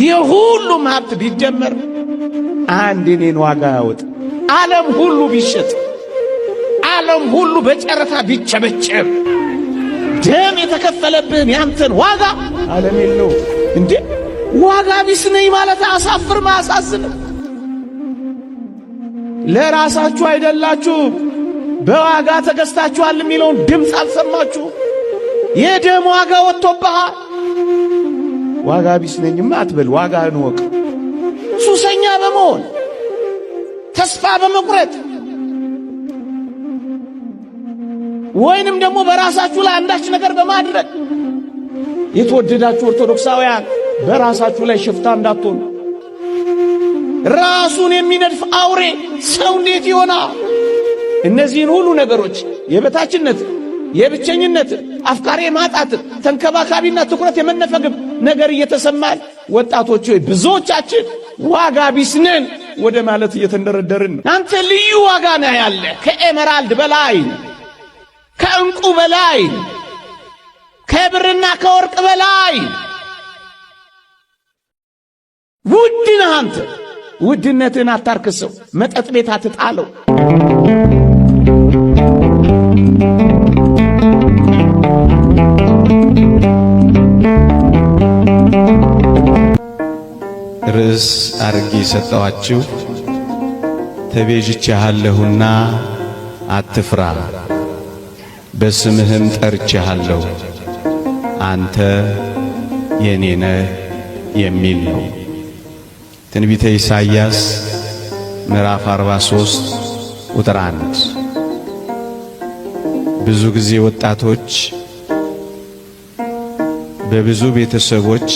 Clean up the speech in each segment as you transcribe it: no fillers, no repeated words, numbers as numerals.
የሁሉም ሀብት ቢደመር አንድ የኔን ዋጋ ያወጥ። ዓለም ሁሉ ቢሸጥ፣ ዓለም ሁሉ በጨረታ ቢቸበቸብ ደም የተከፈለብህን ያንተን ዋጋ ዓለም የለው እንዴ? ዋጋ ቢስ ነኝ ማለት አሳፍር ማሳዝን። ለራሳችሁ አይደላችሁ በዋጋ ተገዝታችኋል የሚለውን ድምፅ አልሰማችሁ? የደም ዋጋ ወጥቶብሃል። ዋጋ ቢስ ነኝማ አትበል። ዋጋህን ወቅ። ሱሰኛ በመሆን ተስፋ በመቁረጥ ወይንም ደግሞ በራሳችሁ ላይ አንዳች ነገር በማድረግ የተወደዳችሁ ኦርቶዶክሳውያን በራሳችሁ ላይ ሽፍታ እንዳትሆኑ። ራሱን የሚነድፍ አውሬ ሰው እንዴት ይሆናል? እነዚህን ሁሉ ነገሮች የበታችነት፣ የብቸኝነት፣ አፍቃሪ ማጣት፣ ተንከባካቢና ትኩረት የመነፈግም ነገር እየተሰማን ወጣቶች ሆይ ብዙዎቻችን ዋጋ ቢስ ነን ወደ ማለት እየተንደረደርን። አንተ ልዩ ዋጋ ነህ ያለ ከኤመራልድ በላይ፣ ከእንቁ በላይ፣ ከብርና ከወርቅ በላይ ውድ ነህ አንተ። ውድነትን አታርክሰው፣ መጠጥ ቤት አትጣለው። ርዕስ አርጌ ሰጠዋችሁ ተቤዥቼሃለሁና አትፍራ፣ በስምህም ጠርቼሃለሁ አንተ የኔ ነህ የሚል ነው። ትንቢተ ኢሳይያስ ምዕራፍ 43 ቁጥር 1። ብዙ ጊዜ ወጣቶች በብዙ ቤተሰቦች፣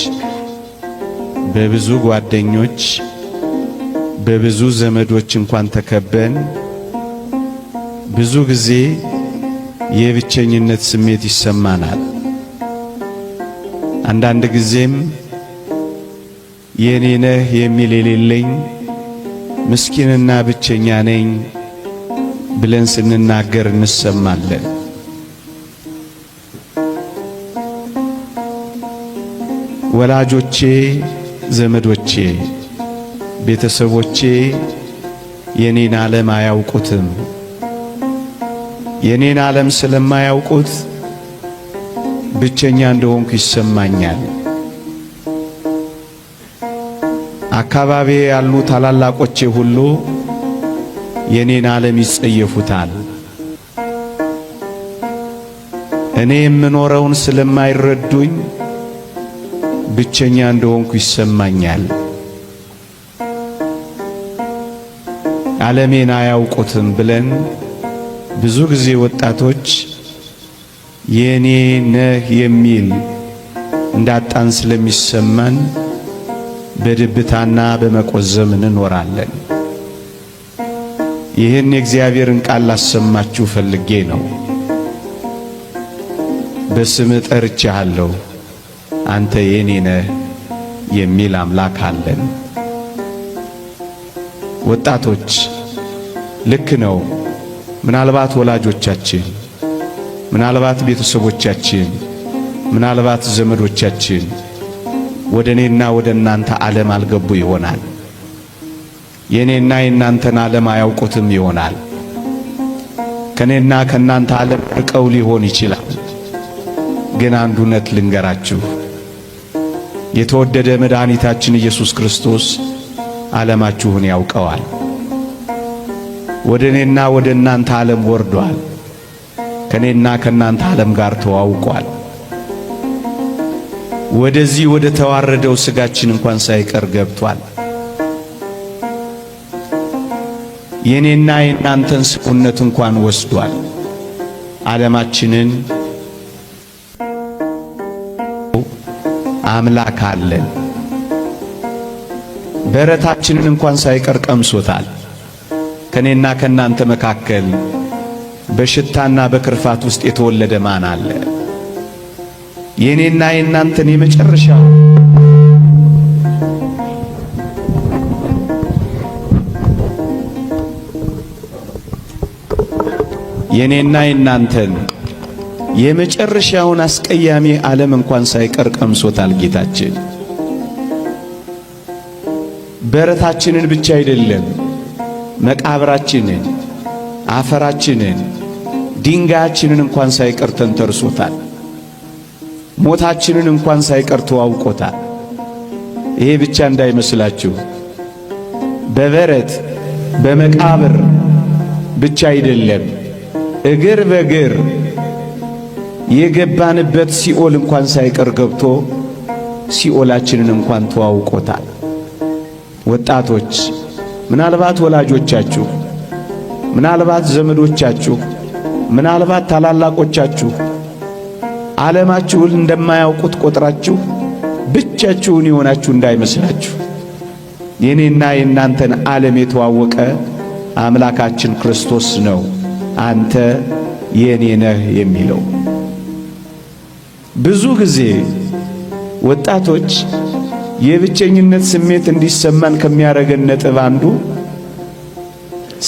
በብዙ ጓደኞች፣ በብዙ ዘመዶች እንኳን ተከበን ብዙ ጊዜ የብቸኝነት ስሜት ይሰማናል። አንዳንድ ጊዜም የኔ ነህ የሚል የሌለኝ ምስኪንና ብቸኛ ነኝ ብለን ስንናገር እንሰማለን። ወላጆቼ፣ ዘመዶቼ፣ ቤተሰቦቼ የኔን ዓለም አያውቁትም። የኔን ዓለም ስለማያውቁት ብቸኛ እንደሆንኩ ይሰማኛል። አካባቢ ያሉ ታላላቆቼ ሁሉ የኔን ዓለም ይጸየፉታል። እኔ የምኖረውን ስለማይረዱኝ ብቸኛ እንደሆንኩ ይሰማኛል። ዓለሜን አያውቁትም ብለን ብዙ ጊዜ ወጣቶች የኔ ነህ የሚል እንዳጣን ስለሚሰማን በድብታና በመቆዘም እንኖራለን። ይህን የእግዚአብሔርን ቃል ላሰማችሁ ፈልጌ ነው። በስምህ ጠርቼሃለሁ አንተ የኔ ነህ የሚል አምላክ አለን። ወጣቶች ልክ ነው። ምናልባት ወላጆቻችን፣ ምናልባት ቤተሰቦቻችን፣ ምናልባት ዘመዶቻችን ወደ እኔና ወደ እናንተ ዓለም አልገቡ ይሆናል። የኔና የእናንተን ዓለም አያውቁትም ይሆናል። ከኔና ከእናንተ ዓለም ርቀው ሊሆን ይችላል። ግን አንድ እውነት ልንገራችሁ፣ የተወደደ መድኃኒታችን ኢየሱስ ክርስቶስ ዓለማችሁን ያውቀዋል። ወደ እኔና ወደ እናንተ ዓለም ወርዷል። ከኔና ከእናንተ ዓለም ጋር ተዋውቋል። ወደዚህ ወደ ተዋረደው ሥጋችን እንኳን ሳይቀር ገብቷል። የኔና የእናንተን ሰውነት እንኳን ወስዷል። ዓለማችንን አምላክ አለን። በረታችንን እንኳን ሳይቀር ቀምሶታል። ከኔና ከናንተ መካከል በሽታና በክርፋት ውስጥ የተወለደ ማን አለ? የኔና የናንተን የመጨረሻ የኔና የናንተን የመጨረሻውን አስቀያሚ ዓለም እንኳን ሳይቀር ቀምሶታል ጌታችን። በረታችንን ብቻ አይደለም፣ መቃብራችንን፣ አፈራችንን፣ ድንጋያችንን እንኳን ሳይቀር ተንተርሶታል። ሞታችንን እንኳን ሳይቀር ተዋውቆታል። ይሄ ብቻ እንዳይመስላችሁ፣ በበረት በመቃብር ብቻ አይደለም፣ እግር በእግር የገባንበት ሲኦል እንኳን ሳይቀር ገብቶ ሲኦላችንን እንኳን ተዋውቆታል። ወጣቶች፣ ምናልባት ወላጆቻችሁ፣ ምናልባት ዘመዶቻችሁ፣ ምናልባት ታላላቆቻችሁ ዓለማችሁን እንደማያውቁት ቆጥራችሁ ብቻችሁን የሆናችሁ እንዳይመስላችሁ። የኔና የእናንተን ዓለም የተዋወቀ አምላካችን ክርስቶስ ነው አንተ የኔ ነህ የሚለው። ብዙ ጊዜ ወጣቶች የብቸኝነት ስሜት እንዲሰማን ከሚያረገን ነጥብ አንዱ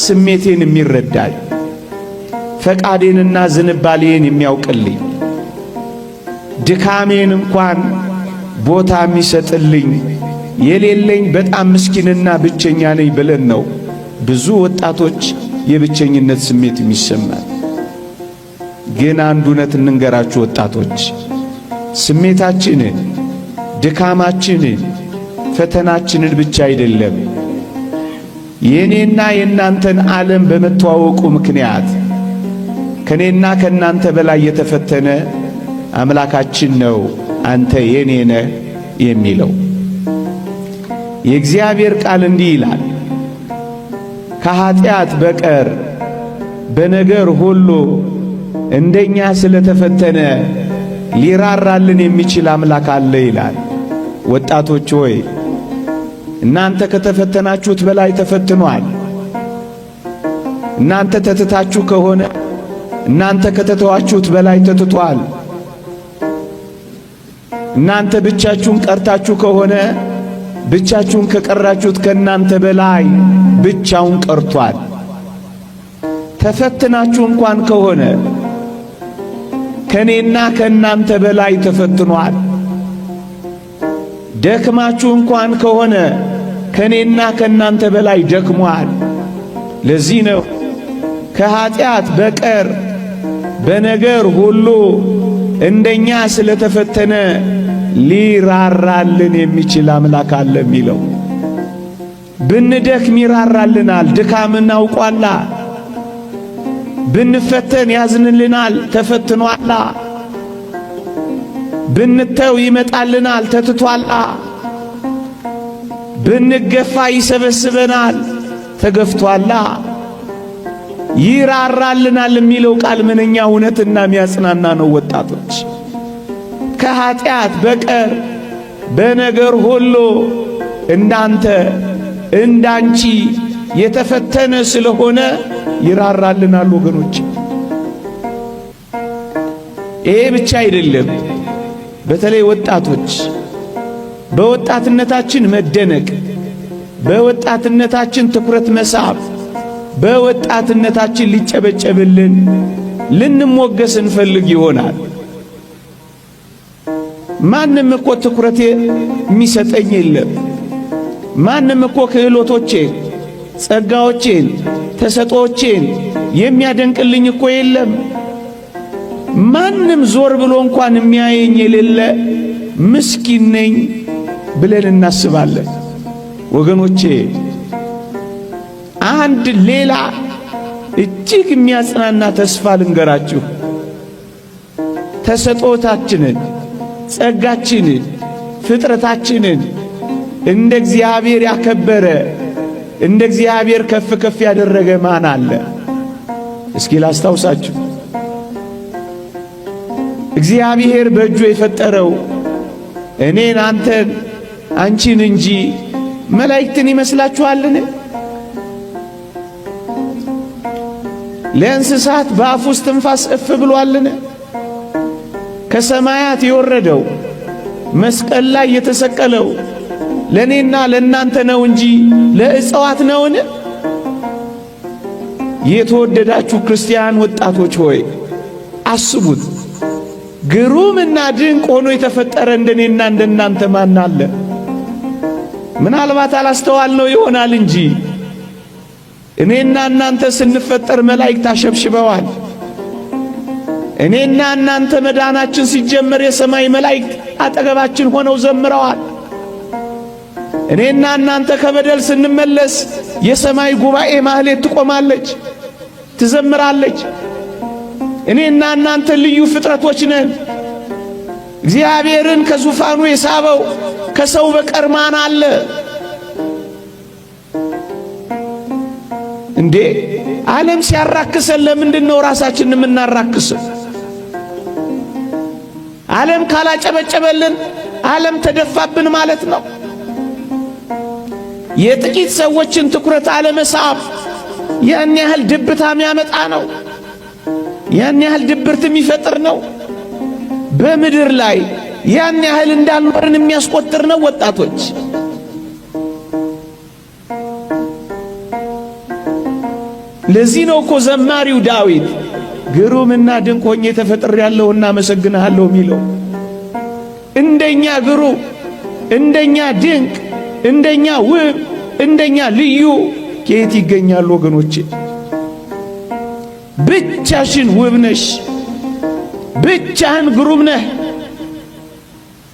ስሜቴን የሚረዳኝ፣ ፈቃዴንና ዝንባሌን የሚያውቅልኝ፣ ድካሜን እንኳን ቦታ የሚሰጥልኝ የሌለኝ በጣም ምስኪንና ብቸኛ ነኝ ብለን ነው ብዙ ወጣቶች የብቸኝነት ስሜት የሚሰማን። ግን አንድ እውነት እንንገራችሁ ወጣቶች፣ ስሜታችንን፣ ድካማችንን፣ ፈተናችንን ብቻ አይደለም የኔና የእናንተን ዓለም በመተዋወቁ ምክንያት ከኔና ከእናንተ በላይ የተፈተነ አምላካችን ነው አንተ የኔ ነህ የሚለው። የእግዚአብሔር ቃል እንዲህ ይላል፣ ከኀጢአት በቀር በነገር ሁሉ እንደኛ ስለተፈተነ ሊራራልን የሚችል አምላክ አለ ይላል። ወጣቶች ሆይ እናንተ ከተፈተናችሁት በላይ ተፈትኗል። እናንተ ተትታችሁ ከሆነ እናንተ ከተተዋችሁት በላይ ተትቷል። እናንተ ብቻችሁን ቀርታችሁ ከሆነ ብቻችሁን ከቀራችሁት ከእናንተ በላይ ብቻውን ቀርቷል። ተፈትናችሁ እንኳን ከሆነ ከኔና ከእናንተ በላይ ተፈትኗል። ደክማችሁ እንኳን ከሆነ ከኔና ከእናንተ በላይ ደክሟል። ለዚህ ነው ከኀጢአት በቀር በነገር ሁሉ እንደኛ ስለተፈተነ ሊራራልን የሚችል አምላክ አለ የሚለው። ብንደክም ይራራልናል፣ ድካምን አውቋላ። ብንፈተን ያዝንልናል፣ ተፈትኗላ። ብንተው ይመጣልናል፣ ተትቷላ። ብንገፋ ይሰበስበናል፣ ተገፍቷላ። ይራራልናል የሚለው ቃል ምንኛ እውነትና የሚያጽናና ነው ወጣቶች። ከኀጢአት በቀር በነገር ሁሉ እንዳንተ እንዳንቺ የተፈተነ ስለሆነ ይራራልናል ወገኖች። ይሄ ብቻ አይደለም። በተለይ ወጣቶች በወጣትነታችን መደነቅ፣ በወጣትነታችን ትኩረት መሳብ፣ በወጣትነታችን ሊጨበጨብልን ልንሞገስ እንፈልግ ይሆናል። ማንም እኮ ትኩረቴ የሚሰጠኝ የለም። ማንም እኮ ክህሎቶቼን፣ ጸጋዎቼን፣ ተሰጦቼን የሚያደንቅልኝ እኮ የለም። ማንም ዞር ብሎ እንኳን የሚያየኝ የሌለ ምስኪን ነኝ ብለን እናስባለን። ወገኖቼ አንድ ሌላ እጅግ የሚያጽናና ተስፋ ልንገራችሁ። ተሰጦታችንን፣ ጸጋችንን፣ ፍጥረታችንን እንደ እግዚአብሔር ያከበረ እንደ እግዚአብሔር ከፍ ከፍ ያደረገ ማን አለ? እስኪ ላስታውሳችሁ። እግዚአብሔር በእጁ የፈጠረው እኔን፣ አንተን፣ አንቺን እንጂ መላእክትን ይመስላችኋልን? ለእንስሳት በአፉ ውስጥ ትንፋስ እፍ ብሏልን? ከሰማያት የወረደው መስቀል ላይ የተሰቀለው ለእኔና ለእናንተ ነው እንጂ ለእጽዋት ነውን? የተወደዳችሁ ክርስቲያን ወጣቶች ሆይ አስቡት። ግሩምና ድንቅ ሆኖ የተፈጠረ እንደኔና እንደናንተ ማን አለ? ምናልባት አላስተዋልነው ይሆናል እንጂ እኔና እናንተ ስንፈጠር መላእክት አሸብሽበዋል። እኔና እናንተ መዳናችን ሲጀመር የሰማይ መላእክት አጠገባችን ሆነው ዘምረዋል። እኔና እናንተ ከበደል ስንመለስ የሰማይ ጉባኤ ማህሌት ትቆማለች፣ ትዘምራለች። እኔና እናንተ ልዩ ፍጥረቶች ነን። እግዚአብሔርን ከዙፋኑ የሳበው ከሰው በቀር ማን አለ እንዴ? ዓለም ሲያራክሰን ለምንድነው ራሳችንን የምናራክሰው? ዓለም ካላጨበጨበልን ዓለም ተደፋብን ማለት ነው። የጥቂት ሰዎችን ትኩረት አለመሳብ ያን ያህል ድብታም ያመጣ ነው። ያን ያህል ድብርት የሚፈጥር ነው። በምድር ላይ ያን ያህል እንዳልኖርን የሚያስቆጥር ነው። ወጣቶች ለዚህ ነው እኮ ዘማሪው ዳዊት ግሩምና ድንቅ ሆኜ ተፈጥሬያለሁና አመሰግንሃለሁ የሚለው። እንደኛ ግሩም፣ እንደኛ ድንቅ፣ እንደኛ ውብ፣ እንደኛ ልዩ ከየት ይገኛል ወገኖቼ? ብቻሽን ውብ ነሽ፣ ብቻህን ግሩም ነህ።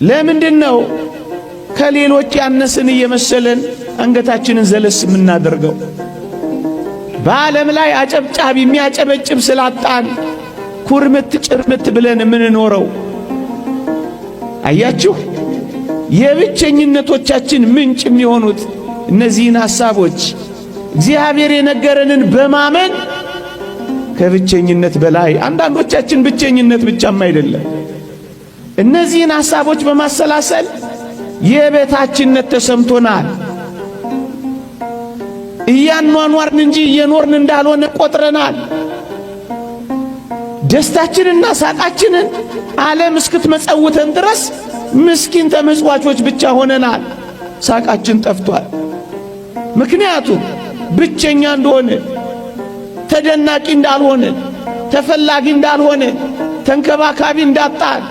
ለምንድነው ከሌሎች ያነስን እየመሰለን አንገታችንን ዘለስ የምናደርገው? በዓለም ላይ አጨብጫቢ የሚያጨበጭብ ስላጣን ኩርምት ጭርምት ብለን የምንኖረው። አያችሁ፣ የብቸኝነቶቻችን ምንጭ የሚሆኑት እነዚህን ሐሳቦች እግዚአብሔር የነገረንን በማመን ከብቸኝነት በላይ አንዳንዶቻችን ብቸኝነት ብቻም አይደለም፣ እነዚህን ሐሳቦች በማሰላሰል የበታችነት ተሰምቶናል። እያኗኗርን እንጂ እየኖርን እንዳልሆነ ቆጥረናል። ደስታችንና ሳቃችንን ዓለም እስክትመጸውተን ድረስ ምስኪን ተመጽዋቾች ብቻ ሆነናል። ሳቃችን ጠፍቷል። ምክንያቱም ብቸኛ እንደሆነ፣ ተደናቂ እንዳልሆነ፣ ተፈላጊ እንዳልሆነ፣ ተንከባካቢ እንዳጣን፣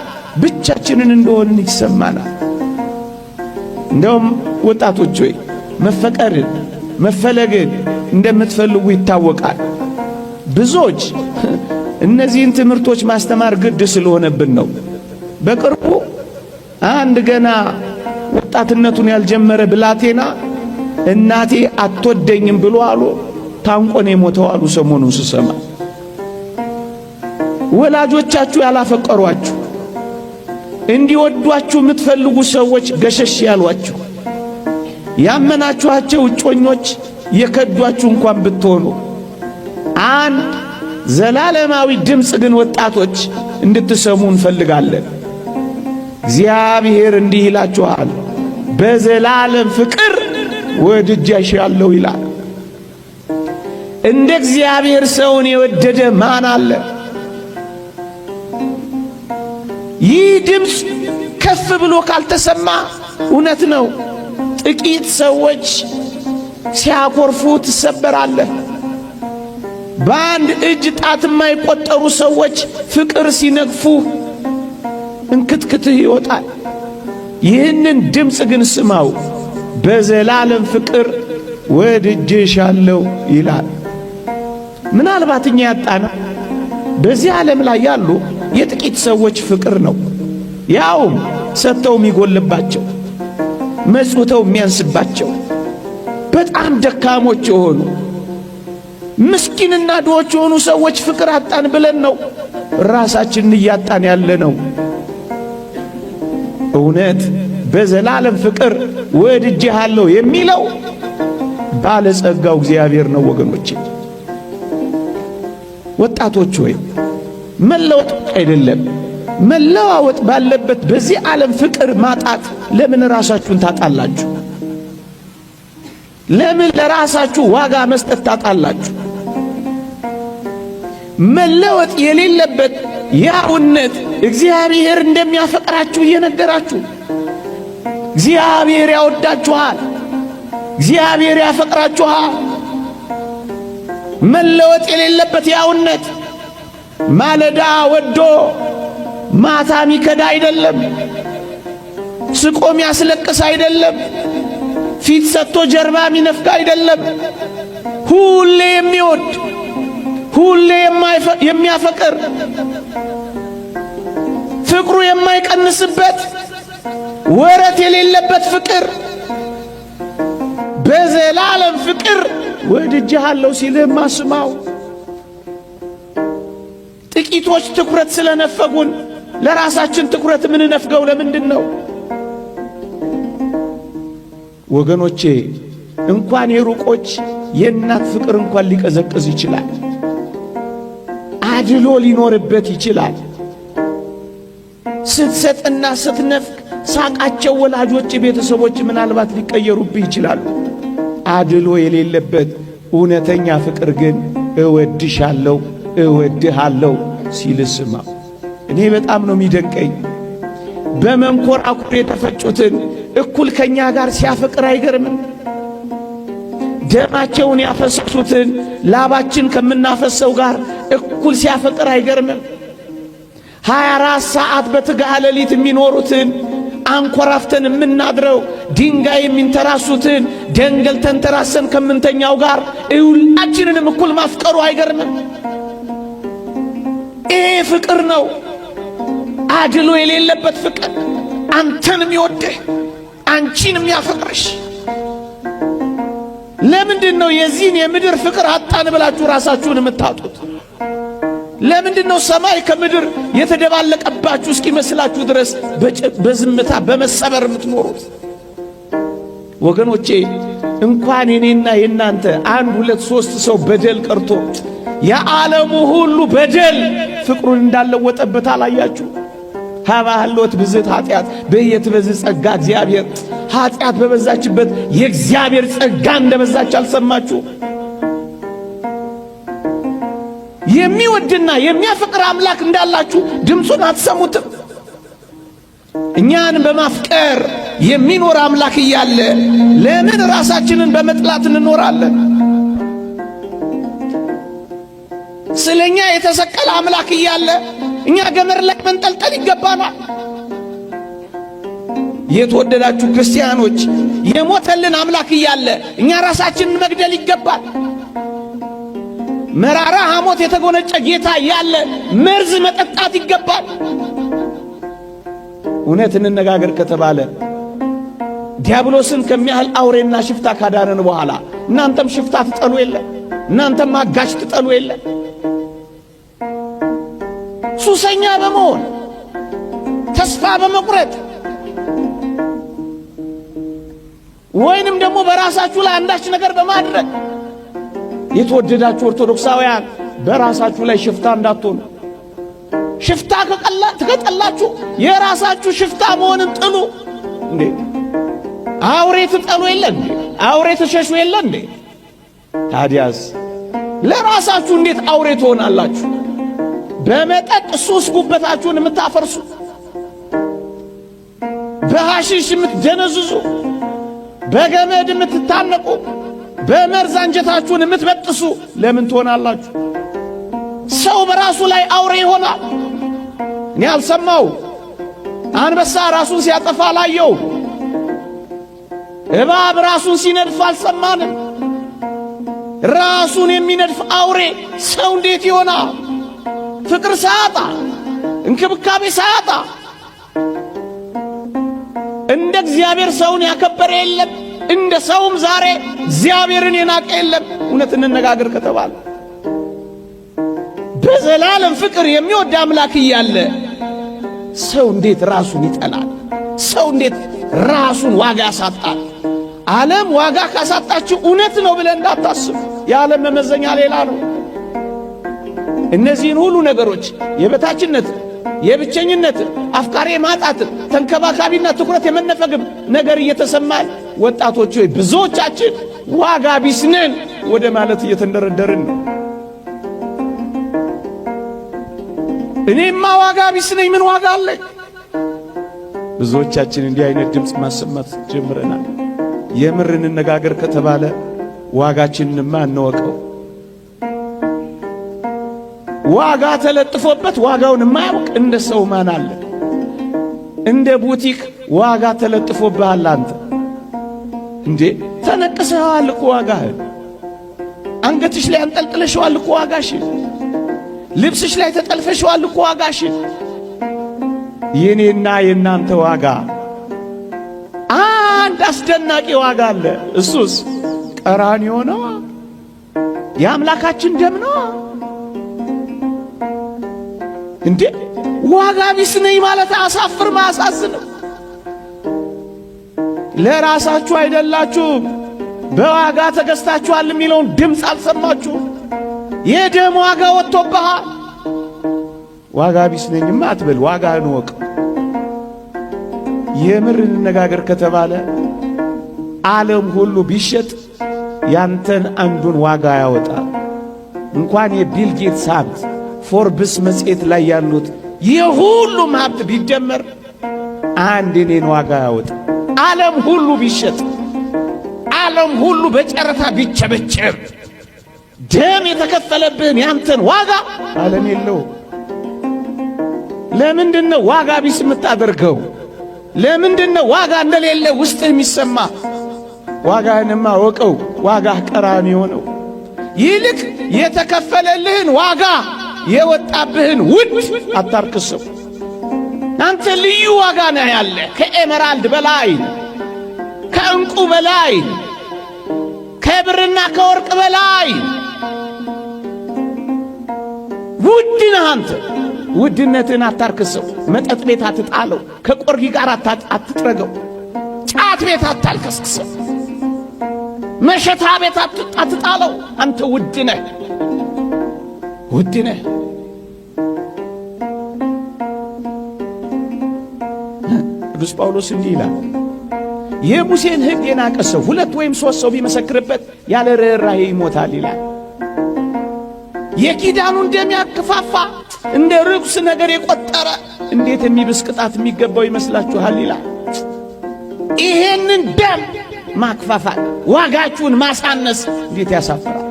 ብቻችንን እንደሆንን ይሰማናል። እንደውም ወጣቶች ሆይ መፈቀርን መፈለግን እንደምትፈልጉ ይታወቃል። ብዙዎች እነዚህን ትምህርቶች ማስተማር ግድ ስለሆነብን ነው። በቅርቡ አንድ ገና ወጣትነቱን ያልጀመረ ብላቴና እናቴ አትወደኝም ብሎ አሉ ታንቆን የሞተው አሉ። ሰሞኑን ስሰማ ወላጆቻችሁ ያላፈቀሯችሁ እንዲወዷችሁ የምትፈልጉ ሰዎች ገሸሽ ያሏችሁ ያመናችኋቸው እጮኞች የከዷችሁ እንኳን ብትሆኑ አንድ ዘላለማዊ ድምፅ ግን ወጣቶች እንድትሰሙ እንፈልጋለን። እግዚአብሔር እንዲህ ይላችኋል፣ በዘላለም ፍቅር ወድጄሻለሁ ይላል። እንደ እግዚአብሔር ሰውን የወደደ ማን አለ? ይህ ድምፅ ከፍ ብሎ ካልተሰማ እውነት ነው ጥቂት ሰዎች ሲያኮርፉ ትሰበራለህ። በአንድ እጅ ጣት የማይቆጠሩ ሰዎች ፍቅር ሲነግፉ እንክትክትህ ይወጣል። ይህንን ድምፅ ግን ስማው፣ በዘላለም ፍቅር ወድጄሻለሁ ይላል። ምናልባት እኛ ያጣነው በዚህ ዓለም ላይ ያሉ የጥቂት ሰዎች ፍቅር ነው። ያውም ሰጥተው የሚጎልባቸው፣ መጽውተው የሚያንስባቸው፣ በጣም ደካሞች የሆኑ ምስኪንና ድሆች የሆኑ ሰዎች ፍቅር አጣን ብለን ነው ራሳችንን እያጣን ያለ ነው። እውነት በዘላለም ፍቅር ወድጄሃለሁ የሚለው ባለጸጋው እግዚአብሔር ነው። ወገኖቼ ወጣቶች ሆይ መለወጥ አይደለም መለዋወጥ ባለበት በዚህ ዓለም ፍቅር ማጣት ለምን ራሳችሁን ታጣላችሁ? ለምን ለራሳችሁ ዋጋ መስጠት ታጣላችሁ? መለወጥ የሌለበት ያውነት እግዚአብሔር እንደሚያፈቅራችሁ እየነገራችሁ፣ እግዚአብሔር ያወዳችኋል፣ እግዚአብሔር ያፈቅራችኋል። መለወጥ የሌለበት ያውነት ማለዳ ወዶ ማታ ሚከዳ አይደለም። ስቆም ያስለቅስ አይደለም። ሰጥቶ ጀርባ የሚነፍግ አይደለም። ሁሌ የሚወድ ሁሌ የሚያፈቅር ፍቅሩ የማይቀንስበት ወረት የሌለበት ፍቅር በዘላለም ፍቅር ወድጄሃለሁ ሲልህ ማስማው። ጥቂቶች ትኩረት ስለነፈጉን ለራሳችን ትኩረት ምን ነፍገው ለምንድን ነው? ወገኖቼ እንኳን የሩቆች የእናት ፍቅር እንኳን ሊቀዘቅዝ ይችላል። አድሎ ሊኖርበት ይችላል። ስትሰጥና ስትነፍቅ ሳቃቸው ወላጆች፣ ቤተሰቦች ምናልባት ሊቀየሩብህ ይችላሉ። አድሎ የሌለበት እውነተኛ ፍቅር ግን እወድሻለሁ እወድሃለሁ ሲል ስማ። እኔ በጣም ነው የሚደንቀኝ። በመንኮራኩር የተፈጩትን እኩል ከኛ ጋር ሲያፈቅር አይገርምም? ደማቸውን ያፈሰሱትን ላባችን ከምናፈሰው ጋር እኩል ሲያፈቅር አይገርምም? 24 ሰዓት በትጋሃ ሌሊት የሚኖሩትን አንኮራፍተን የምናድረው ድንጋይ የሚንተራሱትን ደንገል ተንተራሰን ከምንተኛው ጋር ሁላችንንም እኩል ማፍቀሩ አይገርምም? ይሄ ፍቅር ነው፣ አድሎ የሌለበት ፍቅር። አንተንም ይወድህ አንቺንም ያፈቅርሽ። ለምንድን ነው የዚህን የምድር ፍቅር አጣን ብላችሁ ራሳችሁን የምታጡት? ለምንድን ነው ሰማይ ከምድር የተደባለቀባችሁ እስኪመስላችሁ ድረስ በዝምታ በመሰበር የምትኖሩት? ወገኖቼ እንኳን የኔና የናንተ 1 2 3 ሰው በደል ቀርቶ የዓለሙ ሁሉ በደል ፍቅሩን እንዳለወጠበት አላያችሁ? ሀባህሎት ብዝት ኃጢአት በየትበዝ ጸጋ እግዚአብሔር። ኃጢአት በበዛችበት የእግዚአብሔር ጸጋ እንደበዛች አልሰማችሁ? የሚወድና የሚያፈቅር አምላክ እንዳላችሁ ድምፁን አትሰሙትም? እኛን በማፍቀር የሚኖር አምላክ እያለ ለምን ራሳችንን በመጥላት እንኖራለን? ስለኛ የተሰቀለ አምላክ እያለ እኛ ገመድ ላይ መንጠልጠል ይገባናል? የተወደዳችሁ ክርስቲያኖች የሞተልን አምላክ እያለ እኛ ራሳችንን መግደል ይገባል? መራራ ሐሞት የተጎነጨ ጌታ እያለ መርዝ መጠጣት ይገባል? እውነት እንነጋገር ከተባለ ዲያብሎስን ከሚያህል አውሬና ሽፍታ ካዳነን በኋላ እናንተም ሽፍታ ትጠሉ የለ? እናንተም አጋሽ ትጠሉ የለ? ሱሰኛ በመሆን ተስፋ በመቁረጥ ወይንም ደግሞ በራሳችሁ ላይ አንዳች ነገር በማድረግ የተወደዳችሁ ኦርቶዶክሳውያን በራሳችሁ ላይ ሽፍታ እንዳትሆኑ። ሽፍታ ከጠላችሁ የራሳችሁ ሽፍታ መሆንን ጥሉ። እንዴ አውሬ ትጠሉ የለ እንዴ? አውሬ ትሸሹ የለ እንዴ? ታዲያስ ለራሳችሁ እንዴት አውሬ ትሆናላችሁ? በመጠጥ ሱስ ጉበታችሁን የምታፈርሱ፣ በሐሺሽ የምትደነዝዙ፣ በገመድ የምትታነቁ፣ በመርዝ አንጀታችሁን የምትበጥሱ ለምን ትሆናላችሁ? ሰው በራሱ ላይ አውሬ ይሆናል። እኔ አልሰማው አንበሳ ራሱን ሲያጠፋ ላየው፣ እባብ ራሱን ሲነድፍ አልሰማንም። ራሱን የሚነድፍ አውሬ ሰው እንዴት ይሆናል? ፍቅር ሳያጣ እንክብካቤ ሳያጣ እንደ እግዚአብሔር ሰውን ያከበረ የለም። እንደ ሰውም ዛሬ እግዚአብሔርን የናቀ የለም። እውነት እንነጋገር ከተባለ በዘላለም ፍቅር የሚወድ አምላክ እያለ ሰው እንዴት ራሱን ይጠላል? ሰው እንዴት ራሱን ዋጋ ያሳጣል? ዓለም ዋጋ ካሳጣችሁ እውነት ነው ብለን እንዳታስብ። የዓለም መመዘኛ ሌላ ነው። እነዚህን ሁሉ ነገሮች የበታችነት፣ የብቸኝነት፣ አፍቃሪ ማጣት፣ ተንከባካቢና ትኩረት የመነፈግም ነገር እየተሰማን ወጣቶች ሆይ ብዙዎቻችን ዋጋ ቢስ ነን ወደ ማለት እየተንደረደርን ነው። እኔማ ዋጋ ቢስ ነኝ፣ ምን ዋጋ አለኝ? ብዙዎቻችን እንዲህ አይነት ድምፅ ማሰማት ጀምረናል። የምር እንነጋገር ከተባለ ዋጋችንንማ እንወቀው። ዋጋ ተለጥፎበት ዋጋውን የማያውቅ እንደ ሰው ማን አለ? እንደ ቡቲክ ዋጋ ተለጥፎብሃል አንተ። እንዴ ተነቅሰዋል እኮ ዋጋህ። አንገትሽ ላይ አንጠልጥለሽዋል እኮ ዋጋሽ። ልብስሽ ላይ ተጠልፈሽዋል እኮ ዋጋሽ። የኔና የናንተ ዋጋ አንድ አስደናቂ ዋጋ አለ። እሱስ ቀራንዮ ነው። የአምላካችን ደም ነው። እንዴ ዋጋ ቢስ ነኝ ማለት አሳፍርም አያሳዝንም? ለራሳችሁ አይደላችሁም በዋጋ ተገዝታችኋል የሚለውን ድምፅ አልሰማችሁም? የደም ዋጋ ወጥቶብሃል። ዋጋ ቢስ ነኝማ አትበል፣ ዋጋህን ወቅ። የምር እንነጋገር ከተባለ ዓለም ሁሉ ቢሸጥ ያንተን አንዱን ዋጋ ያወጣል። እንኳን የቢል ጌትስ ሀብት ፎርብስ መጽሔት ላይ ያሉት የሁሉም ሀብት ቢደመር አንድ የኔን ዋጋ ያወጣል። ዓለም ሁሉ ቢሸጥ፣ ዓለም ሁሉ በጨረታ ቢቸበቸብ ደም የተከፈለብህን ያንተን ዋጋ ዓለም የለው። ለምንድነው ዋጋ ቢስ የምታደርገው? ለምንድነው ዋጋ እንደሌለ ውስጥ የሚሰማ? ዋጋህንማ ወቀው። ዋጋህ ቀራንዮ ነው። ይልቅ የተከፈለልህን ዋጋ የወጣብህን ውድ አታርክሰው። አንተ ልዩ ዋጋ ነህ ያለ፣ ከኤመራልድ በላይ፣ ከእንቁ በላይ፣ ከብርና ከወርቅ በላይ ውድ ነህ አንተ። ውድነትን አታርክሰው። መጠጥ ቤት አትጣለው። ከቆርጊ ጋር አትጥረገው። ጫት ቤት አታልከስክሰው። መሸታ ቤት አትጣለው። አንተ ውድ ነህ፣ ውድ ነህ። ቅዱስ ጳውሎስ እንዲህ ይላል፣ የሙሴን ሕግ የናቀ ሰው 2 ወይም 3 ሰው ቢመሰክርበት ያለ ርኅራኄ ይሞታል ይላል። የኪዳኑን ደም ያከፋፋ እንደ ርኩስ ነገር የቆጠረ እንዴት የሚብስ ቅጣት የሚገባው ይመስላችኋል ይላል። ይሄንን ደም ማክፋፋት፣ ዋጋችሁን ማሳነስ እንዴት ያሳፍራል!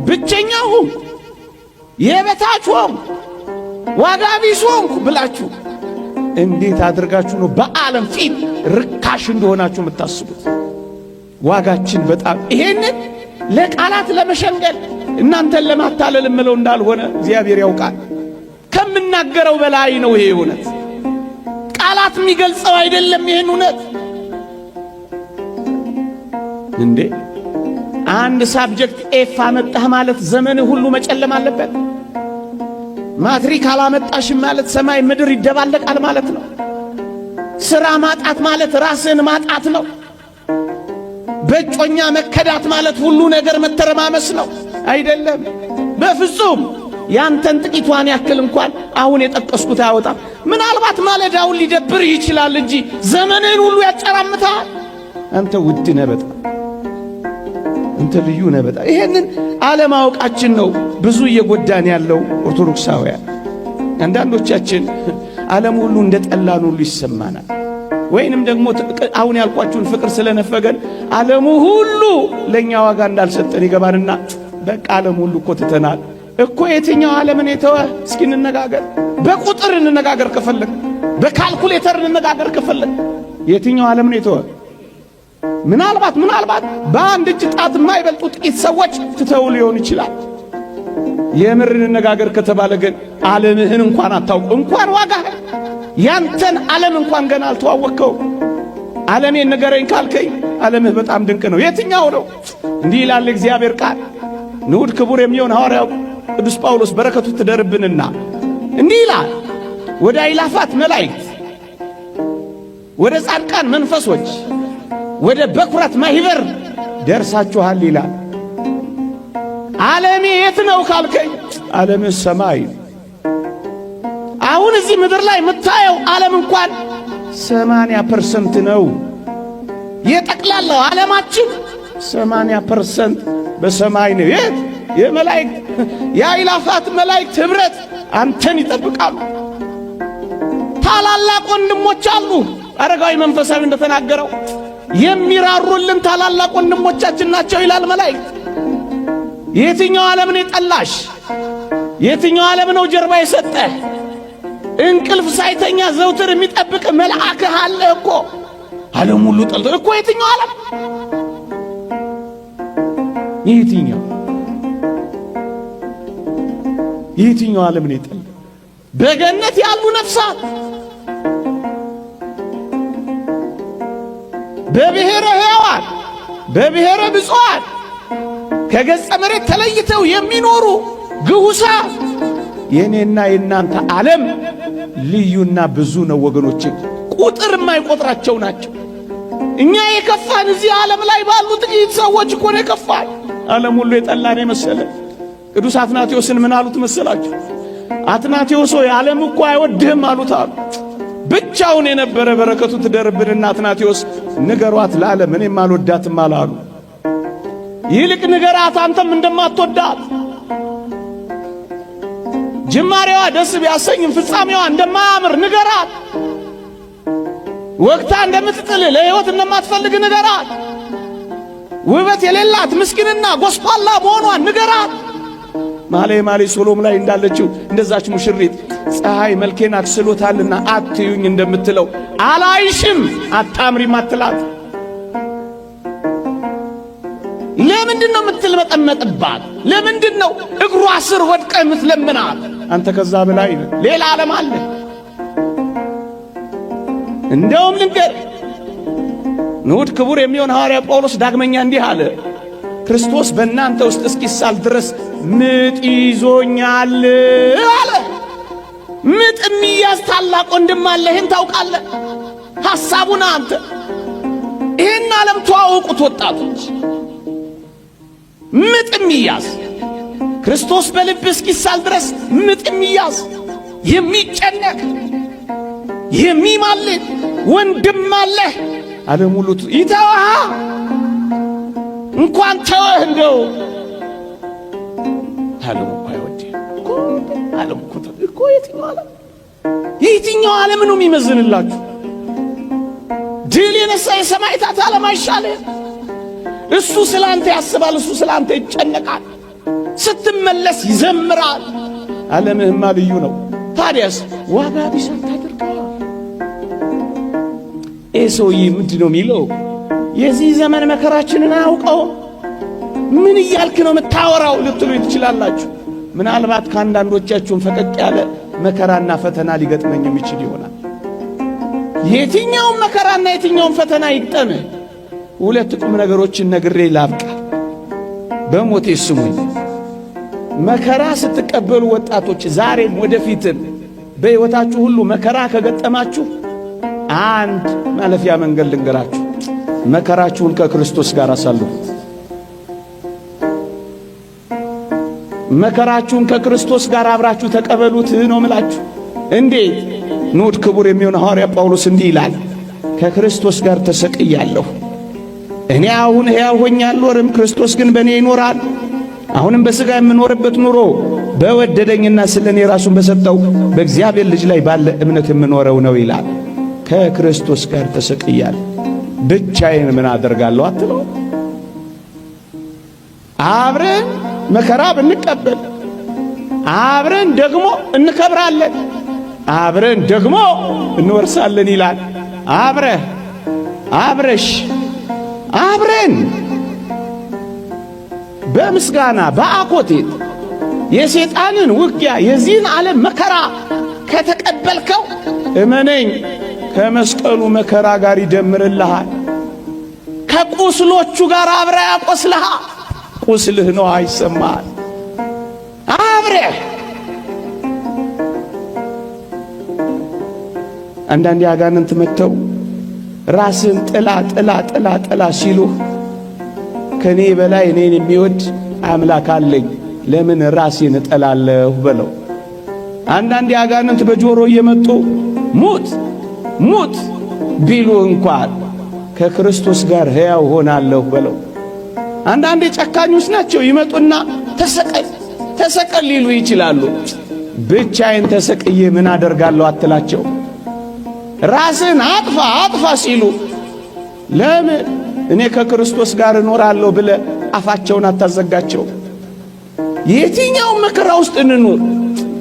ብቸኛው የበታች ሆንኩ፣ ዋጋ ቢስ ሆንኩ ብላችሁ እንዴት አድርጋችሁ ነው በዓለም ፊት ርካሽ እንደሆናችሁ የምታስቡት? ዋጋችን በጣም ይሄንን ለቃላት ለመሸንገል እናንተን ለማታለል እምለው እንዳልሆነ እግዚአብሔር ያውቃል። ከምናገረው በላይ ነው ይሄ እውነት። ቃላት የሚገልጸው አይደለም ይሄን እውነት። እንዴ አንድ ሳብጀክት ኤፍ አመጣህ ማለት ዘመን ሁሉ መጨለም አለበት? ማትሪክ አላመጣሽም ማለት ሰማይ ምድር ይደባለቃል ማለት ነው? ሥራ ማጣት ማለት ራስን ማጣት ነው? በጮኛ መከዳት ማለት ሁሉ ነገር መተረማመስ ነው? አይደለም በፍጹም። ያንተን ጥቂቷን ያክል እንኳን አሁን የጠቀስኩት አያወጣም። ምናልባት ማለዳውን ሊደብር ይችላል እንጂ ዘመንን ሁሉ ያጨራምታል። አንተ ውድ ነህ በጣም፣ አንተ ልዩ ነህ በጣም። ይሄንን አለማወቃችን ነው ብዙ እየጎዳን ያለው ኦርቶዶክሳውያን። አንዳንዶቻችን ዓለም ሁሉ እንደ ጠላን ሁሉ ይሰማናል። ወይንም ደግሞ አሁን ያልኳችሁን ፍቅር ስለነፈገን ዓለሙ ሁሉ ለኛ ዋጋ እንዳልሰጠን ይገባንና በቃ ዓለም ሁሉ እኮ ትተናል እኮ። የትኛው ዓለምን የተወ? እስኪ እንነጋገር። በቁጥር እንነጋገር ከፈለግ፣ በካልኩሌተር እንነጋገር ከፈለግ። የትኛው ዓለምን የተወ? ምናልባት በአንድ እጅ ጣት የማይበልጡ ጥቂት ሰዎች ትተው ሊሆን ይችላል። የምር እንነጋገር ከተባለ ግን ዓለምህን እንኳን አታውቅ፣ እንኳን ዋጋህን ያንተን ዓለም እንኳን ገና አልተዋወቅከው። ዓለሜን ንገረኝ ካልከኝ ዓለምህ በጣም ድንቅ ነው። የትኛው ነው? እንዲህ ይላል እግዚአብሔር ቃል። ንዑድ ክቡር የሚሆን ሐዋርያው ቅዱስ ጳውሎስ በረከቱ ትደርብንና እንዲህ ይላል፣ ወደ አእላፋት መላእክት፣ ወደ ጻድቃን መንፈሶች፣ ወደ በኩራት ማህበር ደርሳችኋል ይላል። ዓለሜ የት ነው ካልከኝ ዓለምህ ሰማይ። አሁን እዚህ ምድር ላይ የምታየው ዓለም እንኳን 80% ነው። የጠቅላላው ዓለማችን 80% በሰማይ ነው። የመላእክት የአእላፋት መላእክት ኅብረት አንተን ይጠብቃሉ። ታላላቅ ወንድሞች አሉ። አረጋዊ መንፈሳዊ እንደተናገረው የሚራሩልን ታላላቅ ወንድሞቻችን ናቸው ይላል መላእክት። የትኛው ዓለም ነው የጠላሽ? የትኛው ዓለም ነው ጀርባ የሰጠህ? እንቅልፍ ሳይተኛ ዘውትር የሚጠብቅ መልአክህ አለ እኮ። ዓለም ሁሉ ጠልቶ እኮ የትኛው ዓለም? የትኛው ዓለም ነው የጠላ? በገነት ያሉ ነፍሳት በብሔረ ሕያዋን በብሔረ ብፁዓን ከገጸ መሬት ተለይተው የሚኖሩ ግሁሳን የኔና የናንተ ዓለም ልዩና ብዙ ነው ወገኖቼ። ቁጥር የማይቆጥራቸው ናቸው። እኛ የከፋን እዚህ ዓለም ላይ ባሉ ጥቂት ሰዎች እኮ ነው የከፋን። ዓለም ሁሉ የጠላን መሰለ። ቅዱስ አትናቴዎስን ምን አሉት መሰላችሁ? አትናቴዎስ ሆይ ዓለም እኮ አይወድህም አሉት አሉ። ብቻውን የነበረ በረከቱ ትደርብንና አትናቴዎስ ንገሯት ለዓለም እኔም አልወዳትም አላሉ። ይልቅ ንገራት አንተም እንደማትወዳት፣ ጅማሬዋ ደስ ቢያሰኝም ፍጻሜዋ እንደማያምር ንገራት። ወቅታ እንደምትጥል ለሕይወት እንደማትፈልግ ንገራት። ውበት የሌላት ምስኪንና ጎስቋላ መሆኗን ንገራት። ማሌ ሶሎም ላይ እንዳለችው እንደዛች ሙሽሪት ፀሐይ መልኬን አክስሎታልና አትዩኝ እንደምትለው አላይሽም አታምሪም አትላት። ለምንድነው የምትልመጠመጥባት? ለምንድነው እግሯ ስር ወድቀ የምትለምናት? አንተ ከዛ በላይ ሌላ ዓለም አለ። እንደውም ልንገር፣ ንዑድ ክቡር የሚሆን ሐዋርያ ጳውሎስ ዳግመኛ እንዲህ አለ፣ ክርስቶስ በእናንተ ውስጥ እስኪሳል ድረስ ምጥ ይዞኛል አለ። ምጥ የሚያዝ ታላቅ ወንድም አለ። ይህን ታውቃለህ? ሐሳቡን አንተ ይህን ዓለም ተዋወቁት ወጣቶች። ምጥ የሚያዝ ክርስቶስ በልብ እስኪሳል ድረስ ምጥ የሚያዝ የሚጨነቅ የሚማልድ ወንድም አለህ። ዓለም ሁሉ ይተዋሃ እንኳን ተወህ እንደው ዓለም እኮ አይወድህም እኮ። ዓለም እኮ የትኛው ዓለም ነው የሚመዝንላችሁ? ድል የነሳ የሰማዕታት ዓለም አይሻልም? እሱ ስላንተ ያስባል፣ እሱ ስላንተ ይጨነቃል፣ ስትመለስ ይዘምራል። ዓለምህማ ልዩ ነው። ታዲያስ ዋጋ ቢስ አታድርገው። ሰውዬ ምንድን ነው የሚለው? የዚህ ዘመን መከራችንን አያውቀው። ምን እያልክ ነው የምታወራው ልትሉ ትችላላችሁ። ምናልባት ከአንዳንዶቻችሁም ፈቀቅ ያለ መከራና ፈተና ሊገጥመኝ የሚችል ይሆናል። የትኛውም መከራና የትኛውም ፈተና ይግጠም። ሁለት ቁም ነገሮችን ነግሬ ላብቃ። በሞቴ ስሙኝ። መከራ ስትቀበሉ ወጣቶች፣ ዛሬም ወደፊትም በሕይወታችሁ ሁሉ መከራ ከገጠማችሁ አንድ ማለፊያ መንገድ ልንገራችሁ። መከራችሁን ከክርስቶስ ጋር አሳልፉት። መከራችሁን ከክርስቶስ ጋር አብራችሁ ተቀበሉት ነው ምላችሁ። እንዴት? ንዑድ ክቡር የሚሆን ሐዋርያ ጳውሎስ እንዲህ ይላል፣ ከክርስቶስ ጋር ተሰቅያለሁ። እኔ አሁን ሕያው ሆኜ አልኖርም፣ ክርስቶስ ግን በእኔ ይኖራል። አሁንም በሥጋ የምኖርበት ኑሮ በወደደኝና ስለ እኔ ራሱን በሰጠው በእግዚአብሔር ልጅ ላይ ባለ እምነት የምኖረው ነው ይላል። ከክርስቶስ ጋር ተሰቅያለሁ። ብቻዬን ምን አደርጋለሁ አትለው? አብረን መከራ ብንቀበል አብረን ደግሞ እንከብራለን፣ አብረን ደግሞ እንወርሳለን ይላል። አብረሽ አብረን በምስጋና በአኮቴት የሰይጣንን ውጊያ የዚህን ዓለም መከራ ከተቀበልከው እመነኝ ከመስቀሉ መከራ ጋር ይደምርልሃል። ከቁስሎቹ ጋር አብረ ያቆስልሃል። ቁስልህ ነው አይሰማል። አብረህ አንዳንድ አጋንንት መተው ራስን ጥላ ሲሉ ከኔ በላይ እኔን የሚወድ አምላክ አለኝ፣ ለምን ራሴን እጠላለሁ በለው። አንዳንድ አጋንንት በጆሮ እየመጡ ሙት ቢሉ እንኳን ከክርስቶስ ጋር ሕያው ሆናለሁ በለው። አንዳንድ ጨካኞች ናቸው፣ ይመጡና ተሰቀል ሊሉ ይችላሉ። ብቻዬን ተሰቅዬ ምን አደርጋለሁ አትላቸው። ራስን አጥፋ ሲሉ ለምን እኔ ከክርስቶስ ጋር እኖራለሁ ብለ አፋቸውን አታዘጋቸው። የትኛው መከራ ውስጥ እንኑር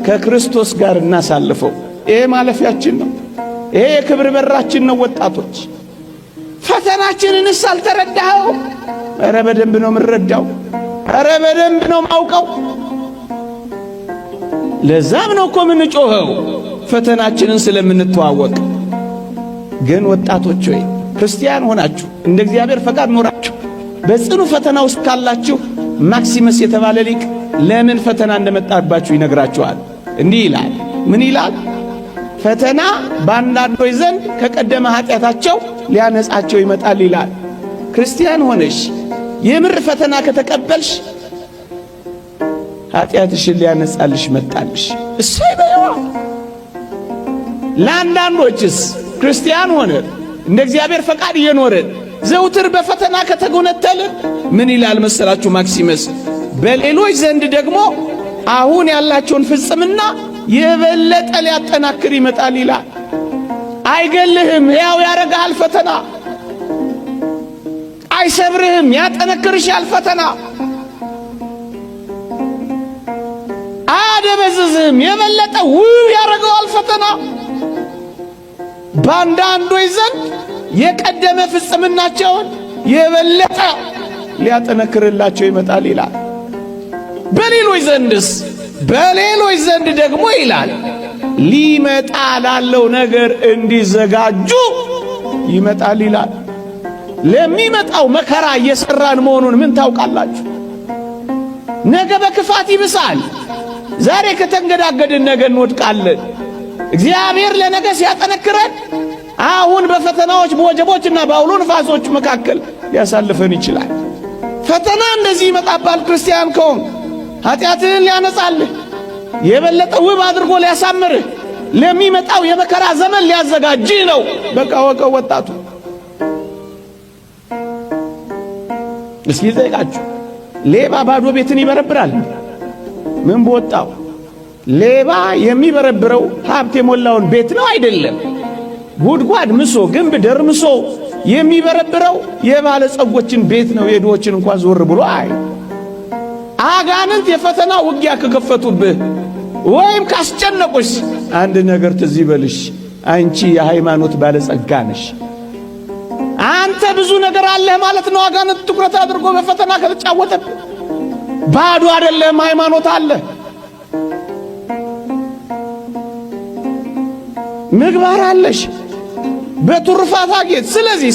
ከክርስቶስ ጋር እናሳልፈው። ይሄ ማለፊያችን ነው። ይሄ የክብር በራችን ነው። ወጣቶች ፈተናችንንስ አልተረዳኸው? ኧረ በደንብ ነው የምንረዳው። ኧረ በደንብ ነው ማውቀው። ለዛም ነው እኮ የምንጮኸው ፈተናችንን ስለምንተዋወቅ። ግን ወጣቶች ሆይ ክርስቲያን ሆናችሁ እንደ እግዚአብሔር ፈቃድ ኖራችሁ በጽኑ ፈተና ውስጥ ካላችሁ ማክሲመስ የተባለ ሊቅ ለምን ፈተና እንደመጣባችሁ ይነግራችኋል። እንዲህ ይላል። ምን ይላል? ፈተና በአንዳንዶች ዘንድ ከቀደመ ኃጢአታቸው ሊያነጻቸው ይመጣል ይላል። ክርስቲያን ሆነሽ የምር ፈተና ከተቀበልሽ ኃጢአትሽን ሊያነጻልሽ መጣልሽ። እሰይ በይዋ። ለአንዳንዶችስ ክርስቲያን ሆነ እንደ እግዚአብሔር ፈቃድ እየኖርን ዘውትር በፈተና ከተጎነተልን ምን ይላል መሰላችሁ ማክሲመስ? በሌሎች ዘንድ ደግሞ አሁን ያላቸውን ፍጽምና የበለጠ ሊያጠናክር ይመጣል ይላል። አይገልህም፣ ሕያው ያረጋል ፈተና። አይሰብርህም፣ ያጠነክርሻል ፈተና። አያደበዝዝህም፣ የበለጠ ውብ ያረጋል ፈተና። በአንዳንዶች ዘንድ የቀደመ ፍጽምናቸውን የበለጠ ሊያጠነክርላቸው ይመጣል ይላል። በሌሎች ዘንድስ? በሌሎች ዘንድ ደግሞ ይላል ሊመጣ ላለው ነገር እንዲዘጋጁ ይመጣል ይላል። ለሚመጣው መከራ እየሰራን መሆኑን ምን ታውቃላችሁ? ነገ በክፋት ይብሳል። ዛሬ ከተንገዳገድን ነገ እንወድቃለን። እግዚአብሔር ለነገ ሲያጠነክረን አሁን በፈተናዎች በወጀቦችና በአውሎ ንፋሶች መካከል ሊያሳልፈን ይችላል። ፈተና እንደዚህ ይመጣባል። ክርስቲያን ከሆን ኃጢአትህን ሊያነጻልህ የበለጠ ውብ አድርጎ ሊያሳምርህ ለሚመጣው የመከራ ዘመን ሊያዘጋጅህ ነው። በቃ ወቀው ወጣቱ። እስኪ ጠይቃችሁ፣ ሌባ ባዶ ቤትን ይበረብራል? ምን በወጣው? ሌባ የሚበረብረው ሀብት የሞላውን ቤት ነው አይደለም። ጉድጓድ ምሶ ግንብ ደርምሶ የሚበረብረው የባለጸጎችን ቤት ነው። የድሆችን እንኳን ዞር ብሎ አይ። አጋንንት የፈተና ውጊያ ከከፈቱብህ ወይም ካስጨነቁሽ አንድ ነገር ትዝ ይበልሽ፣ አንቺ የሃይማኖት ባለጸጋ ነሽ። አንተ ብዙ ነገር አለህ ማለት ነው። አጋንንት ትኩረት አድርጎ በፈተና ከተጫወተብህ ባዶ አይደለም፣ ሃይማኖት አለ፣ ምግባር አለሽ፣ በትሩፋት አጌጥ። ስለዚህ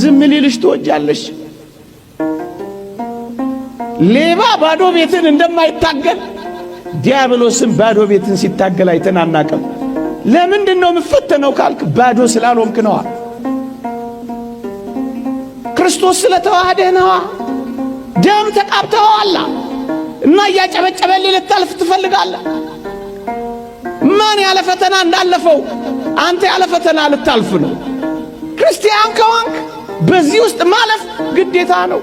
ዝም ሊልሽ ትወጃለሽ። ሌባ ባዶ ቤትን እንደማይታገል ዲያብሎስም ባዶ ቤትን ሲታገል አይተን አናውቅም። ለምንድን ነው የምፈተነው ካልክ ባዶ ስላልሆንክ ነዋ። ክርስቶስ ስለተዋህደህ ነዋ። ደም ተቃብተዋል እና እያጨበጨበልህ ልታልፍ ትፈልጋለህ። ማን ያለ ፈተና እንዳለፈው አንተ ያለ ፈተና ልታልፍ ነው። ክርስቲያን ከሆንክ በዚህ ውስጥ ማለፍ ግዴታ ነው።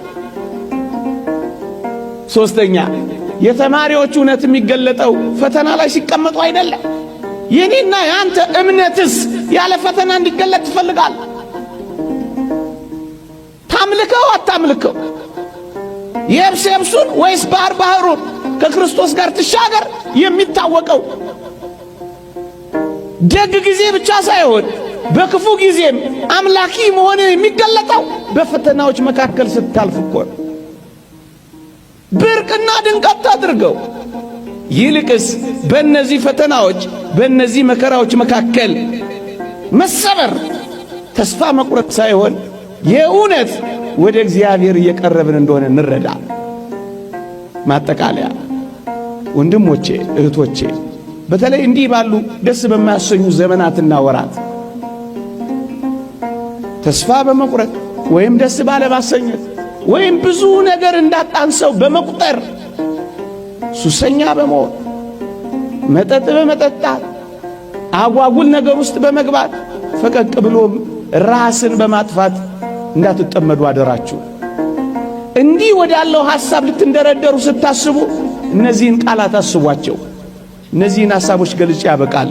ሶስተኛ የተማሪዎች እውነት የሚገለጠው ፈተና ላይ ሲቀመጡ አይደለም። የኔና ያንተ እምነትስ ያለ ፈተና እንዲገለጥ ትፈልጋለህ? ታምልከው አታምልከው? የብስ የብሱን ወይስ ባህር ባህሩን ከክርስቶስ ጋር ትሻገር የሚታወቀው ደግ ጊዜ ብቻ ሳይሆን በክፉ ጊዜም አምላኪ መሆን የሚገለጠው በፈተናዎች መካከል ስታልፍ እኮ ነው። ብርቅና ድንቀት አድርገው። ይልቅስ በእነዚህ ፈተናዎች በእነዚህ መከራዎች መካከል መሰበር፣ ተስፋ መቁረጥ ሳይሆን የእውነት ወደ እግዚአብሔር እየቀረብን እንደሆነ እንረዳ። ማጠቃለያ ወንድሞቼ፣ እህቶቼ በተለይ እንዲህ ባሉ ደስ በማያሰኙ ዘመናትና ወራት ተስፋ በመቁረጥ ወይም ደስ ባለ ማሰኘት ወይም ብዙ ነገር እንዳጣን ሰው በመቁጠር ሱሰኛ በመሆን መጠጥ በመጠጣት አጓጉል ነገር ውስጥ በመግባት ፈቀቅ ብሎም ራስን በማጥፋት እንዳትጠመዱ አደራችሁ። እንዲህ ወዳለው ሐሳብ ልትንደረደሩ ስታስቡ እነዚህን ቃላት አስቧቸው። እነዚህን ሐሳቦች ገልጬ ያበቃል።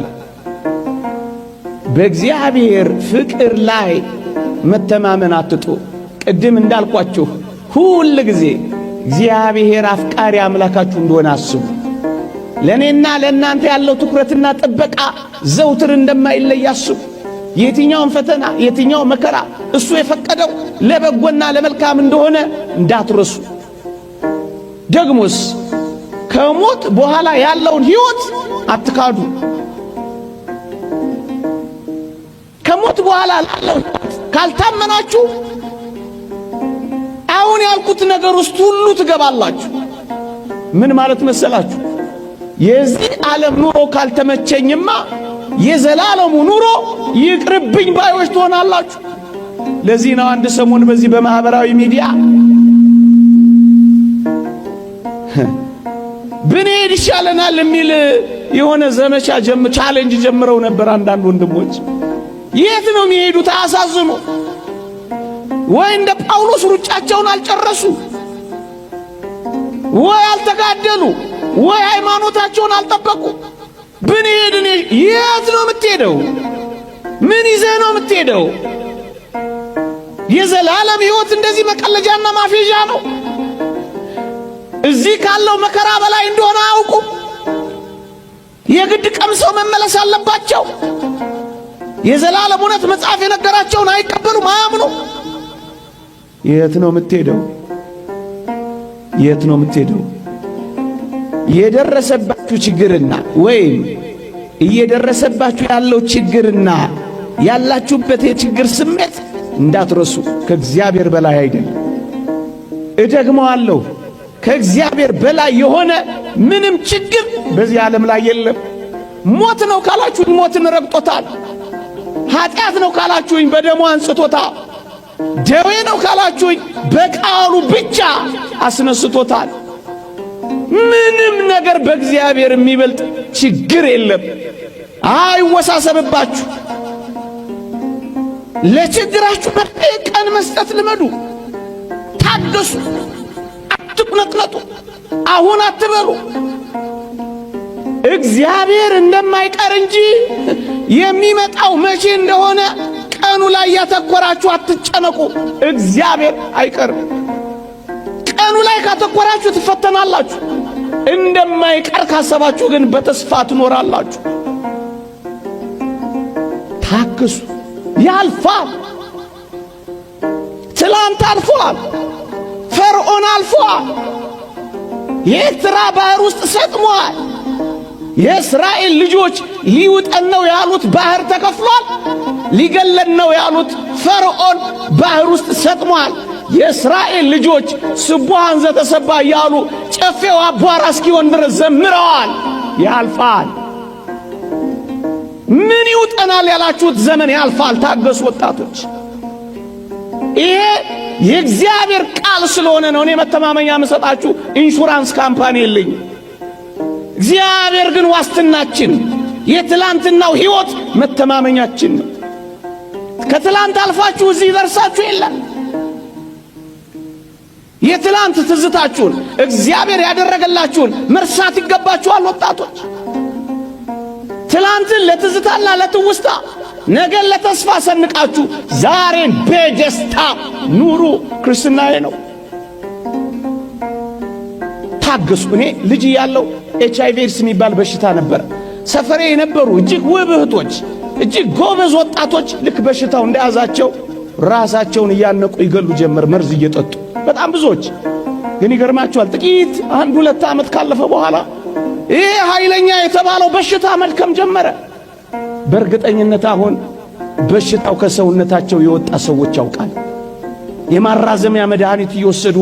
በእግዚአብሔር ፍቅር ላይ መተማመን አትጡ። ቅድም እንዳልኳችሁ ሁል ጊዜ እግዚአብሔር አፍቃሪ አምላካችሁ እንደሆነ አስቡ። ለኔና ለእናንተ ያለው ትኩረትና ጥበቃ ዘውትር እንደማይለይ አስቡ። የትኛውን ፈተና የትኛው መከራ እሱ የፈቀደው ለበጎና ለመልካም እንደሆነ እንዳትረሱ። ደግሞስ ከሞት በኋላ ያለውን ሕይወት አትካዱ። ከሞት በኋላ ላለው ካልታመናችሁ አሁን ያልኩት ነገር ውስጥ ሁሉ ትገባላችሁ። ምን ማለት መሰላችሁ? የዚህ ዓለም ኑሮ ካልተመቸኝማ የዘላለሙ ኑሮ ይቅርብኝ ባዮች ትሆናላችሁ። ለዚህ ነው አንድ ሰሞን በዚህ በማህበራዊ ሚዲያ ብንሄድ ይሻለናል የሚል የሆነ ዘመቻ ቻሌንጅ ጀምረው ነበር አንዳንድ ወንድሞች። የት ነው የሚሄዱት? አያሳዝኑ ወይ? እንደ ጳውሎስ ሩጫቸውን አልጨረሱ ወይ? አልተጋደሉ ወይ? ሃይማኖታቸውን አልጠበቁ? ብንሄድ የት ነው የምትሄደው? ምን ይዘህ ነው የምትሄደው? የዘላለም ሕይወት እንደዚህ መቀለጃና ማፌዣ ነው? እዚህ ካለው መከራ በላይ እንደሆነ አውቁ። የግድ ቀምሰው መመለስ አለባቸው። የዘላለም እውነት መጽሐፍ የነገራቸውን አይቀበሉም፣ አያምኑ። የት ነው የምትሄደው? የት ነው የምትሄደው? የደረሰባችሁ ችግርና ወይም እየደረሰባችሁ ያለው ችግርና ያላችሁበት የችግር ስሜት እንዳትረሱ፣ ከእግዚአብሔር በላይ አይደለም። እደግመዋለሁ፣ ከእግዚአብሔር በላይ የሆነ ምንም ችግር በዚህ ዓለም ላይ የለም። ሞት ነው ካላችሁኝ ሞትን ረግጦታል። ኃጢአት ነው ካላችሁኝ በደሙ አንጽቶታል። ደዌ ነው ካላችሁኝ በቃሉ ብቻ አስነስቶታል። ምንም ነገር በእግዚአብሔር የሚበልጥ ችግር የለም። አይወሳሰብባችሁ። ለችግራችሁ ቀን መስጠት ልመዱ። ታገሱ። አትቁነጥነጡ። አሁን አትበሉ። እግዚአብሔር እንደማይቀር እንጂ የሚመጣው መቼ እንደሆነ ቀኑ ላይ ያተኮራችሁ አትጨነቁ። እግዚአብሔር አይቀርም። ቀኑ ላይ ካተኮራችሁ ትፈተናላችሁ። እንደማይቀር ካሰባችሁ ግን በተስፋ ትኖራላችሁ። ታገሱ። ያልፋል። ትላንት አልፏል። ፈርዖን አልፏል። የኤርትራ ባህር ውስጥ ሰጥሟል። የእስራኤል ልጆች ሊውጠን ነው ያሉት ባህር ተከፍሏል። ሊገለን ነው ያሉት ፈርዖን ባህር ውስጥ ሰጥሟል። የእስራኤል ልጆች ስቡሃን ዘተሰባ እያሉ ጨፌው አቧራ እስኪሆን ድረስ ዘምረዋል። ያልፋል። ምን ይውጠናል ያላችሁት ዘመን ያልፋል። ታገሱ ወጣቶች። ይሄ የእግዚአብሔር ቃል ስለሆነ ነው። እኔ መተማመኛ የምሰጣችሁ ኢንሹራንስ ካምፓኒ የለኝም። እግዚአብሔር ግን ዋስትናችን፣ የትላንትናው ሕይወት መተማመኛችን ነው። ከትላንት አልፋችሁ እዚህ ደርሳችሁ የለም። የትላንት ትዝታችሁን እግዚአብሔር ያደረገላችሁን መርሳት ይገባችኋል ወጣቶች። ትላንትን ለትዝታና ለትውስታ ነገን ለተስፋ ሰንቃችሁ ዛሬን በደስታ ኑሩ። ክርስትናዬ ነው። ታገሱ። እኔ ልጅ ያለው HIV ኤድስ የሚባል በሽታ ነበር። ሰፈሬ የነበሩ እጅግ ውብ እህቶች፣ እጅግ ጎበዝ ወጣቶች ልክ በሽታው እንደያዛቸው ራሳቸውን እያነቁ ይገሉ ጀመር፣ መርዝ እየጠጡ በጣም ብዙዎች። ግን ይገርማቸዋል፣ ጥቂት 1-2 ዓመት ካለፈ በኋላ ይህ ኃይለኛ የተባለው በሽታ መልከም ጀመረ። በእርግጠኝነት አሁን በሽታው ከሰውነታቸው የወጣ ሰዎች ያውቃል። የማራዘሚያ መድኃኒት እየወሰዱ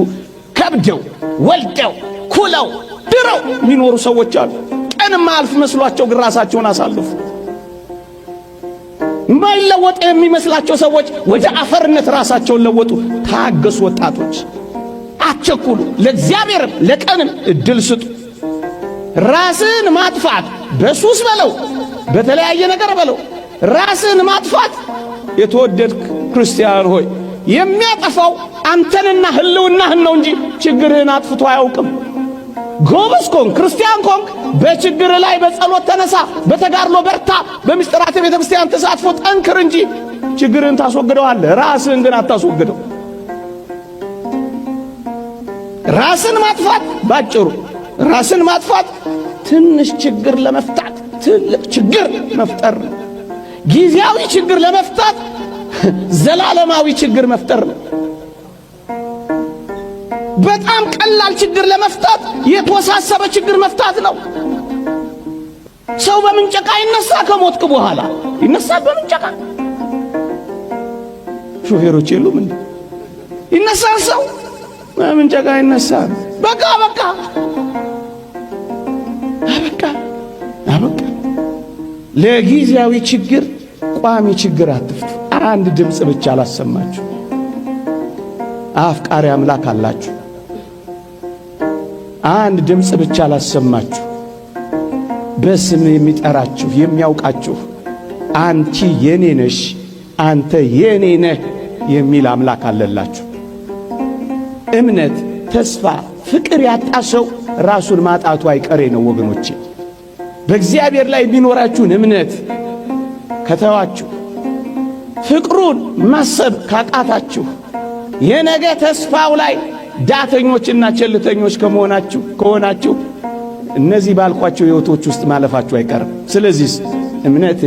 ከብደው ወልደው ኩለው ድረው የሚኖሩ ሰዎች አሉ። ቀንም አልፍ መስሏቸው ግን ራሳቸውን አሳልፉ። የማይለወጥ የሚመስላቸው ሰዎች ወደ አፈርነት ራሳቸውን ለወጡ። ታገሱ ወጣቶች፣ አትቸኩሉ። ለእግዚአብሔርም ለቀንም እድል ስጡ። ራስን ማጥፋት በሱስ በለው በተለያየ ነገር በለው ራስን ማጥፋት የተወደድክ ክርስቲያን ሆይ የሚያጠፋው አንተንና ህልውናህን ነው እንጂ ችግርህን አጥፍቶ አያውቅም። ጎበዝ ኮንክ ክርስቲያን ኮንክ በችግር ላይ በጸሎት ተነሳ፣ በተጋድሎ በርታ፣ በምስጢራተ ቤተ ክርስቲያን ተሳትፎ ጠንክር እንጂ ችግርህን ታስወግደዋለህ። ራስህን ግን አታስወግደው። ራስን ማጥፋት ባጭሩ ራስን ማጥፋት ትንሽ ችግር ለመፍታት ትልቅ ችግር መፍጠር ነው። ጊዜያዊ ችግር ለመፍታት ዘላለማዊ ችግር መፍጠር ነው። በጣም ቀላል ችግር ለመፍታት የተወሳሰበ ችግር መፍታት ነው። ሰው በምንጨቃ ይነሳ፣ ከሞትክ በኋላ ይነሳል በምንጨቃ። ሾፌሮች የሉም እንዴ? ይነሳል ሰው በምንጨቃ ይነሳል። በቃ አበቃ። ለጊዜያዊ ችግር ቋሚ ችግር አትፍቱ። አንድ ድምፅ ብቻ አላሰማችሁ። አፍቃሪ አምላክ አላችሁ። አንድ ድምፅ ብቻ አላሰማችሁ። በስም የሚጠራችሁ የሚያውቃችሁ፣ አንቺ የኔ ነሽ፣ አንተ የኔ ነህ የሚል አምላክ አለላችሁ። እምነት፣ ተስፋ፣ ፍቅር ያጣ ሰው ራሱን ማጣቱ አይቀሬ ነው ወገኖቼ። በእግዚአብሔር ላይ የሚኖራችሁን እምነት ከተዋችሁ፣ ፍቅሩን ማሰብ ካቃታችሁ፣ የነገ ተስፋው ላይ ዳተኞችና ቸልተኞች ከሆናችሁ እነዚህ ባልኳቸው ሕይወቶች ውስጥ ማለፋችሁ አይቀርም። ስለዚህ እምነት፣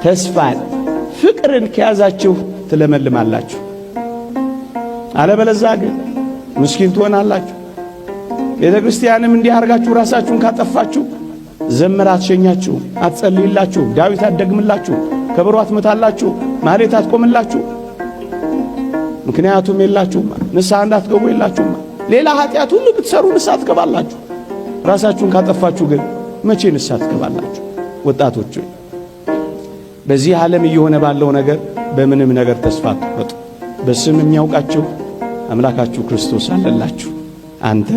ተስፋን፣ ፍቅርን ከያዛችሁ ትለመልማላችሁ። አለበለዚያ ግን ምስኪን ትሆናላችሁ። ቤተ ክርስቲያንም እንዲህ አድርጋችሁ ራሳችሁን ካጠፋችሁ ዘመር አትሸኛችሁ፣ አትጸልይላችሁ፣ ዳዊት አትደግምላችሁ፣ ከበሮ አትመታላችሁ፣ ማህሌት አትቆምላችሁ። ምክንያቱም የላችሁማ፣ ንስሐ እንዳትገቡ የላችሁማ። ሌላ ኃጢአት ሁሉ ብትሰሩ ንስሐ ትገባላችሁ። ራሳችሁን ካጠፋችሁ ግን መቼ ንስሐ ትገባላችሁ? ወጣቶች በዚህ ዓለም እየሆነ ባለው ነገር በምንም ነገር ተስፋ አትቁረጡ። በስም የሚያውቃችሁ አምላካችሁ ክርስቶስ አለላችሁ። አንተ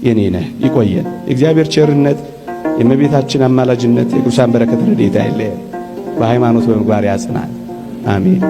የኔ ነህ። ይቆየን። የእግዚአብሔር ቸርነት፣ የእመቤታችን አማላጅነት፣ የቅዱሳን በረከት ረድኤት አይለየን። በሃይማኖት በምግባር ያጽናል። አሜን።